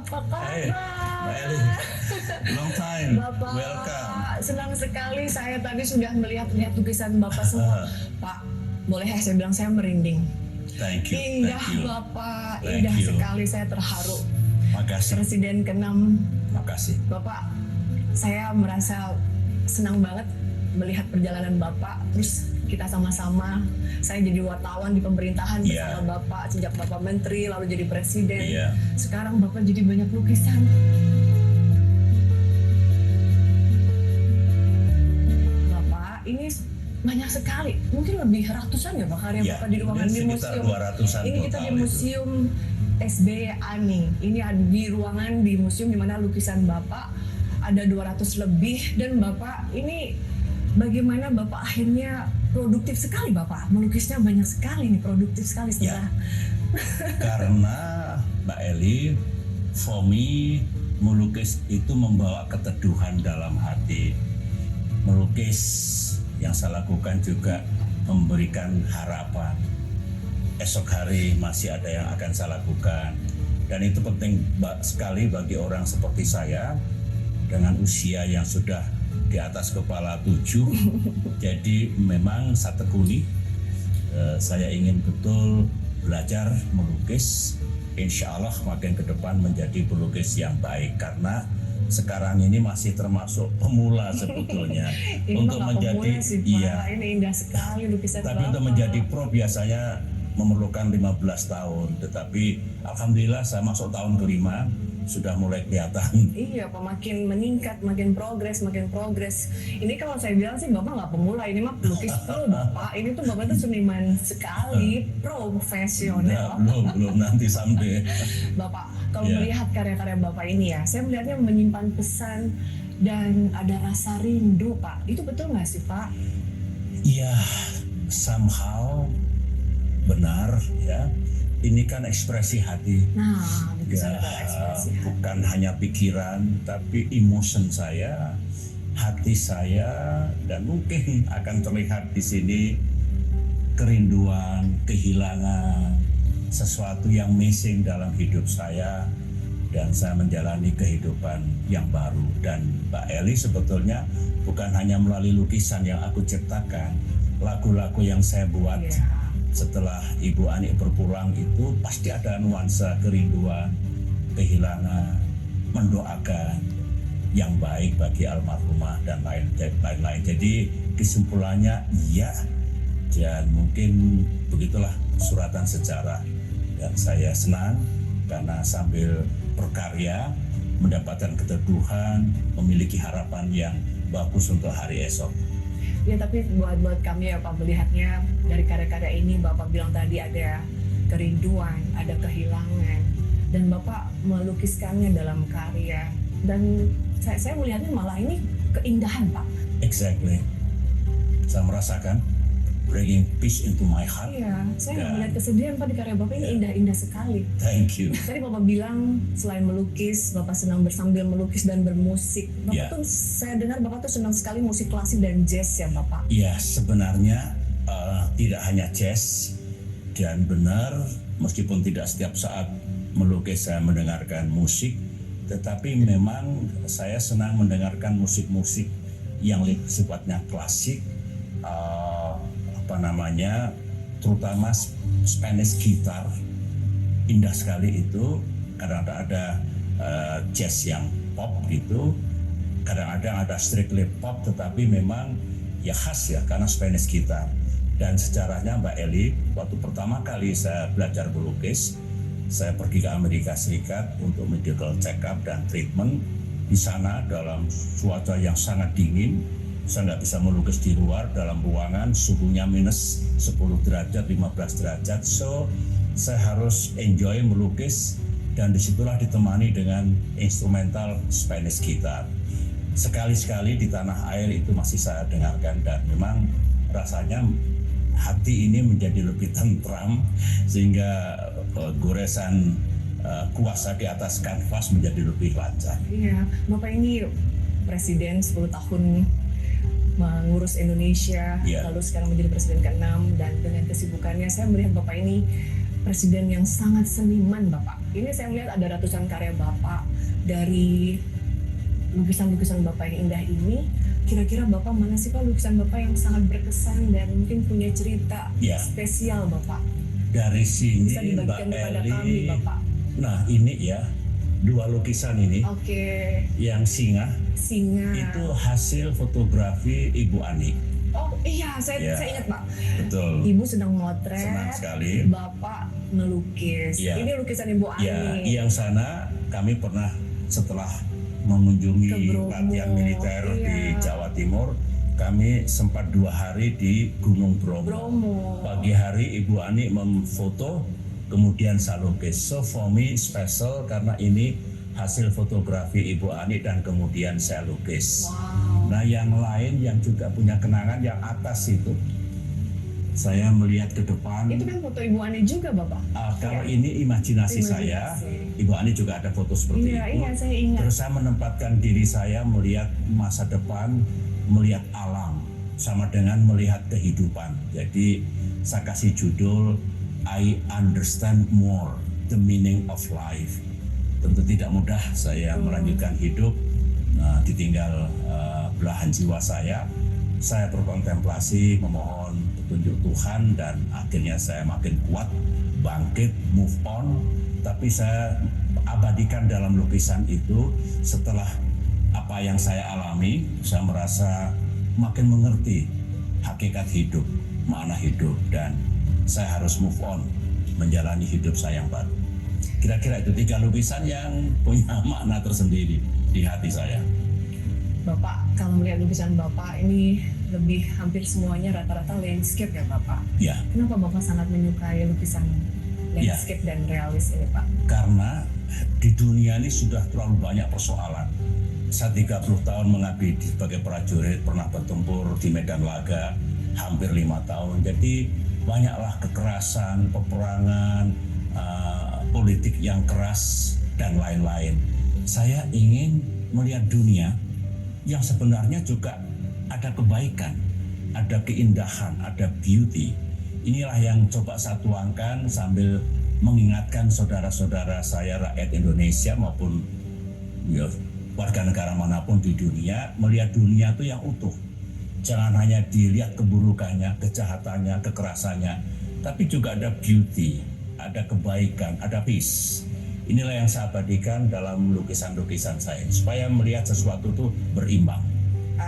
Apa kabar? Hey, Mbak Eli, long time, Bapak, welcome. senang sekali saya tadi sudah melihat lukisan Bapak semua. Pak, boleh ya saya bilang saya merinding. Thank you, Indah thank you. Bapak, Thank indah you. sekali, saya terharu. Makasih, Presiden ke-6, makasih. Bapak, saya merasa senang banget melihat perjalanan Bapak. Terus kita sama-sama, saya jadi wartawan di pemerintahan Iya. bersama Bapak, sejak Bapak Menteri, lalu jadi Presiden. Iya. Sekarang Bapak jadi banyak lukisan. Bapak, ini banyak sekali, mungkin lebih ratusan ya Pak karya Iya, Bapak di ruangan ini di sekitar museum. 200-an Ini kita di total itu. museum SBY Ani. Ini ada di ruangan di museum di mana lukisan Bapak ada 200 lebih, dan Bapak ini bagaimana Bapak akhirnya produktif sekali Bapak, melukisnya banyak sekali nih, produktif sekali setelah. Karena Mbak Eli, for me, melukis itu membawa keteduhan dalam hati. Melukis yang saya lakukan juga memberikan harapan. Esok hari masih ada yang akan saya lakukan. Dan itu penting sekali bagi orang seperti saya dengan usia yang sudah di atas kepala 7. Jadi memang saya tekuni. Saya ingin betul belajar melukis. Insya Allah makin ke depan menjadi pelukis yang baik, karena sekarang ini masih termasuk pemula sebetulnya. Ini Untuk mah nggak menjadi pemula sih, Pak. iya, Ini indah sekali lukisan tapi Bapak. untuk menjadi pro biasanya memerlukan 15 tahun. Tetapi alhamdulillah saya masuk tahun kelima sudah mulai kelihatan. Iya Pak, makin meningkat, makin progres. Ini kalau saya bilang sih Bapak nggak pemula, ini mah pelukis pro Bapak. Ini tuh Bapak tuh seniman sekali, profesional. Nah, belum nanti sampai. Bapak, kalau Iya. melihat karya-karya Bapak ini ya, saya melihatnya menyimpan pesan dan ada rasa rindu Pak. Itu betul nggak sih Pak? Iya, somehow benar ya. Ini kan ekspresi hati. Nah, lukisan Ya, adalah ekspresi hati. bukan hanya pikiran, tapi emotion saya, hati saya, dan mungkin akan terlihat di sini kerinduan, kehilangan, sesuatu yang missing dalam hidup saya, dan saya menjalani kehidupan yang baru. Dan Mbak Eli sebetulnya bukan hanya melalui lukisan yang aku ciptakan, lagu-lagu yang saya buat. Iya. Setelah Ibu Ani berpulang itu pasti ada nuansa kerinduan, kehilangan, mendoakan yang baik bagi almarhumah dan lain-lain. Jadi kesimpulannya iya, dan mungkin begitulah suratan sejarah. Dan saya senang karena sambil berkarya mendapatkan keteduhan, memiliki harapan yang bagus untuk hari esok. Ya, tapi buat kami ya Pak, melihatnya dari karya-karya ini Bapak bilang tadi ada kerinduan, ada kehilangan, dan Bapak melukiskannya dalam karya, dan saya melihatnya malah ini keindahan Pak. Exactly. Saya merasakan bringing peace into my heart. Iya, saya nggak Dan- melihat kesedihan Pak di karya Bapak, ini indah-indah sekali. Thank you. Tadi Bapak bilang selain melukis, Bapak senang sambil melukis dan bermusik. Bapak Ya. tuh, saya dengar Bapak tuh senang sekali musik klasik dan jazz ya Bapak. Ya, sebenarnya tidak hanya jazz, dan benar meskipun tidak setiap saat melukis saya mendengarkan musik, tetapi memang saya senang mendengarkan musik-musik yang sifatnya klasik, terutama Spanish guitar. Indah sekali itu. Kadang-kadang ada jazz yang pop gitu, kadang-kadang ada strictly pop, tetapi memang ya khas ya karena Spanish guitar. Dan sejarahnya Mbak Eli, waktu pertama kali saya belajar melukis, saya pergi ke Amerika Serikat untuk medical check up dan treatment. Di sana dalam cuaca yang sangat dingin, saya nggak bisa melukis di luar, dalam ruangan suhunya minus 10 derajat, 15 derajat. So saya harus enjoy melukis, dan disitulah ditemani dengan instrumental Spanish guitar. Sekali-sekali di tanah air itu masih saya dengarkan, dan memang rasanya hati ini menjadi lebih tentram, sehingga goresan kuasa di atas kanvas menjadi lebih lancar. Iya, Bapak ini presiden 10 tahun mengurus Indonesia, Iya. lalu sekarang menjadi presiden ke-6, dan dengan kesibukannya saya melihat Bapak ini presiden yang sangat seniman Bapak. Ini saya melihat ada ratusan karya Bapak. Dari lukisan-lukisan Bapak yang indah ini, kira-kira Bapak mana sih Pak lukisan Bapak yang sangat berkesan dan mungkin punya cerita Ya. spesial Bapak? Dari sini Bisa Mbak dibagikan kepada Eli, kami Bapak. nah ini ya 2 lukisan ini, Oke, yang singa singa. itu hasil fotografi Ibu Ani. Oh iya, saya Ya. ingat Pak. Betul. Ibu sedang motret, Senang sekali. Bapak melukis. Ya. Ini lukisan Ibu Ani. Ya, yang sana kami pernah setelah mengunjungi Ke Bromo, latihan militer di iya. Jawa Timur, kami sempat 2 hari di Gunung Bromo. Bromo. Pagi hari Ibu Ani memfoto, kemudian saya lukis. So for me special karena ini hasil fotografi Ibu Ani dan kemudian saya lukis. Wow. Nah yang lain yang juga punya kenangan yang atas itu, saya melihat ke depan. Itu kan foto Ibu Ani juga Bapak? Kalau ini imajinasi saya, Imajinasi. Ibu Ani juga ada foto seperti Iya, itu. iya saya ingat. Terus saya menempatkan diri saya melihat masa depan, melihat alam, sama dengan melihat kehidupan. Jadi saya kasih judul I Understand More the Meaning of Life. Tentu tidak mudah saya melanjutkan hidup, ditinggal belahan jiwa saya. Saya berkontemplasi, memohon petunjuk Tuhan, dan akhirnya saya makin kuat, bangkit, move on. Tapi saya abadikan dalam lukisan itu. Setelah apa yang saya alami, saya merasa makin mengerti hakikat hidup, makna hidup, dan saya harus move on, menjalani hidup saya yang baru. Kira-kira itu 3 lukisan yang punya makna tersendiri di hati saya. Bapak, kalau melihat lukisan Bapak ini lebih hampir semuanya rata-rata landscape ya Bapak. Ya, Kenapa Bapak sangat menyukai lukisan landscape dan realis ini Pak? karena di dunia ini sudah terlalu banyak persoalan. Saya 30 tahun mengabdi sebagai prajurit, pernah bertempur di medan laga hampir 5 tahun. Jadi banyaklah kekerasan, peperangan, politik yang keras, dan lain-lain. Saya ingin melihat dunia yang sebenarnya juga ada kebaikan, ada keindahan, ada beauty. Inilah yang coba saya tuangkan sambil mengingatkan saudara-saudara saya rakyat Indonesia maupun ya, warga negara manapun di dunia, melihat dunia itu yang utuh. Jangan hanya dilihat keburukannya, kejahatannya, kekerasannya, tapi juga ada beauty, ada kebaikan, ada peace. Inilah yang saya abadikan dalam lukisan-lukisan saya, supaya melihat sesuatu itu berimbang.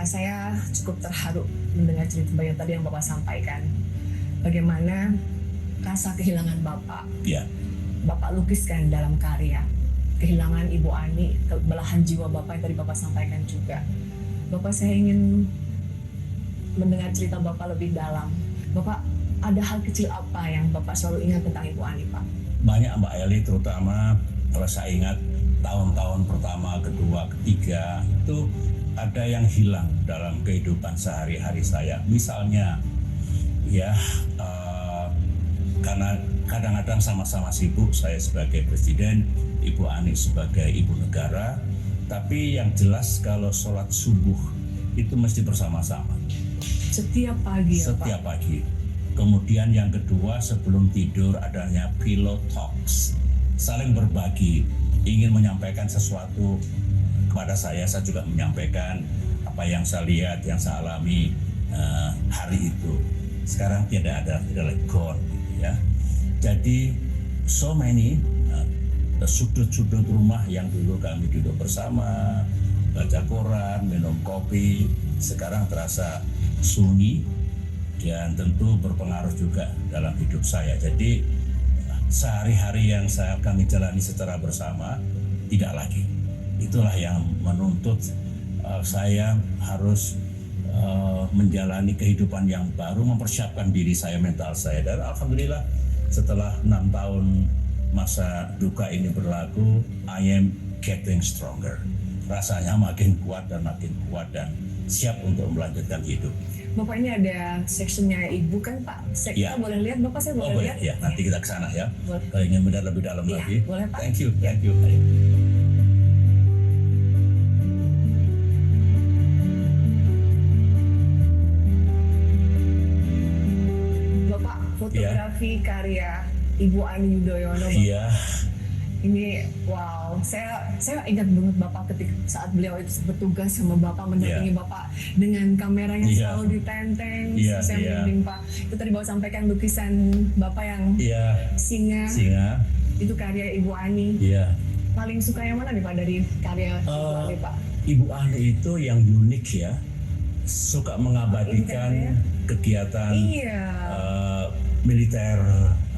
Saya cukup terharu mendengar cerita banyak tadi yang Bapak sampaikan. Bagaimana rasa kehilangan Bapak, Ya, Bapak lukiskan dalam karya. Kehilangan Ibu Ani, belahan jiwa Bapak yang tadi Bapak sampaikan juga. Bapak, saya ingin mendengar cerita Bapak lebih dalam. Bapak, ada hal kecil apa yang Bapak selalu ingat tentang Ibu Ani, Pak? banyak Mbak Eli, terutama kalau saya ingat tahun-tahun pertama, kedua, ketiga, itu ada yang hilang dalam kehidupan sehari-hari saya. Misalnya, ya karena kadang-kadang sama-sama sibuk, saya sebagai presiden, Ibu Ani sebagai ibu negara, tapi yang jelas kalau sholat subuh itu mesti bersama-sama. Setiap pagi ya, Pak? Setiap pagi. Kemudian yang kedua, sebelum tidur adanya pillow talks, saling berbagi, ingin menyampaikan sesuatu kepada saya juga menyampaikan apa yang saya lihat, yang saya alami hari itu. Sekarang tidak lagi gone, gitu ya. Jadi so many sudut-sudut rumah yang dulu kami duduk bersama, baca koran, minum kopi, sekarang terasa sunyi dan tentu berpengaruh juga dalam hidup saya. Jadi sehari-hari yang kami jalani secara bersama tidak lagi. Itulah yang menuntut saya harus menjalani kehidupan yang baru, mempersiapkan diri saya, mental saya. Dan alhamdulillah setelah 6 tahun masa duka ini berlaku, I am getting stronger. Rasanya makin kuat dan siap untuk melanjutkan hidup. Bapak, ini ada sectionnya Ibu kan Pak? Ya. Kita boleh lihat Bapak, saya boleh Boleh lihat? ya, nanti kita ke sana ya. Boleh. Kalau ingin benar lebih dalam Iya, lagi. boleh, Pak. Thank you. Bapak, fotografi karya Ibu Ani Yudhoyono, Bapak. Iya, Ini wow, saya ingat banget Bapak ketika saat beliau itu bertugas sama Bapak, mendampingi Bapak dengan kameranya selalu ditenteng. Saya merinding Pak. Itu tadi Bapak sampaikan lukisan Bapak yang singa. Itu karya Ibu Ani. Paling suka yang mana nih Pak dari karya Ibu Ani Pak? Ibu Ani itu yang unik ya, suka mengabadikan kegiatan militer,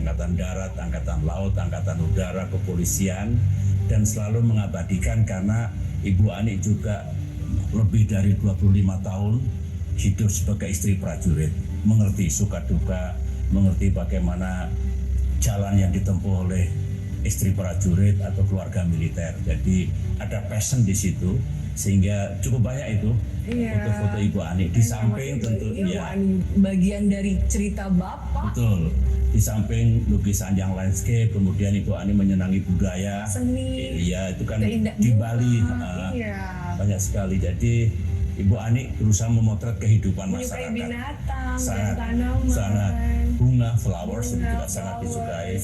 angkatan darat, angkatan laut, angkatan udara, kepolisian, dan selalu mengabadikan karena Ibu Ani juga lebih dari 25 tahun hidup sebagai istri prajurit, mengerti suka duka, mengerti bagaimana jalan yang ditempuh oleh istri prajurit atau keluarga militer. Jadi ada passion di situ, sehingga cukup banyak itu foto-foto Ibu Ani. Di samping tentu Ibu Ani bagian dari cerita Bapak. Betul. Di samping lukisan yang landscape, kemudian Ibu Ani menyenangi budaya, seni. Iya, itu kan di Bali banyak sekali. Jadi Ibu Ani berusaha memotret kehidupan masyarakat. Binatang, sangat, tanaman, sangat bunga, flowers itu juga sangat disukai.